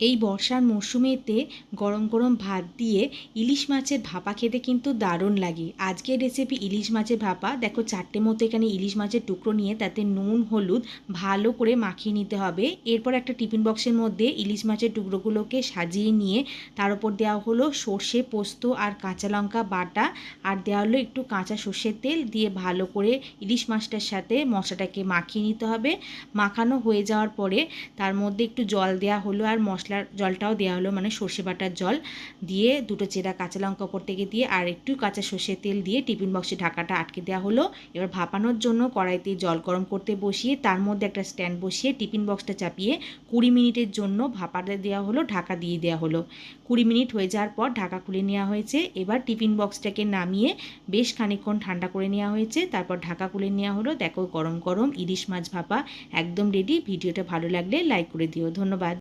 এই বর্ষার মরশুমেতে গরম গরম ভাত দিয়ে ইলিশ মাছের ভাপা খেতে কিন্তু দারুণ লাগে। আজকের রেসিপি ইলিশ মাছের ভাপা। দেখো 4টে মতো এখানে ইলিশ মাছের টুকরো নিয়ে তাতে নুন হলুদ ভালো করে মাখিয়ে নিতে হবে। এরপর একটা টিফিন বক্সের মধ্যে ইলিশ মাছের টুকরোগুলোকে সাজিয়ে নিয়ে তার উপর দেওয়া হলো সর্ষে পোস্ত আর কাঁচা লঙ্কা বাটা, আর দেওয়া হলো একটু কাঁচা সর্ষের তেল দিয়ে ভালো করে ইলিশ মাছটার সাথে মশলাটাকে মাখিয়ে নিতে হবে। মাখানো হয়ে যাওয়ার পরে তার মধ্যে একটু জল দেওয়া হলো আর মশলার জলটাও দেওয়া হলো, মানে সর্ষে বাটার জল দিয়ে দুটো চেরা কাঁচা লঙ্কা ওপর থেকে দিয়ে আর একটু কাঁচা সর্ষের তেল দিয়ে টিফিন বক্সে ঢাকাটা আটকে দেওয়া হলো। এবার ভাপানোর জন্য কড়াইতে জল গরম করতে বসিয়ে তার মধ্যে একটা স্ট্যান্ড বসিয়ে টিফিন বক্সটা চাপিয়ে 20 মিনিটের জন্য ভাপাতে দেওয়া হলো, ঢাকা দিয়ে দেওয়া হলো। 20 মিনিট হয়ে যাওয়ার পর ঢাকা খুলে নেওয়া হয়েছে। এবার টিফিন বক্সটাকে নামিয়ে বেশ খানিকক্ষণ ঠান্ডা করে নেওয়া হয়েছে, তারপর ঢাকা খুলে নেওয়া হলো। দেখো গরম গরম ইলিশ মাছ ভাপা একদম রেডি। ভিডিওটা ভালো লাগলে লাইক করে দিও। ধন্যবাদ।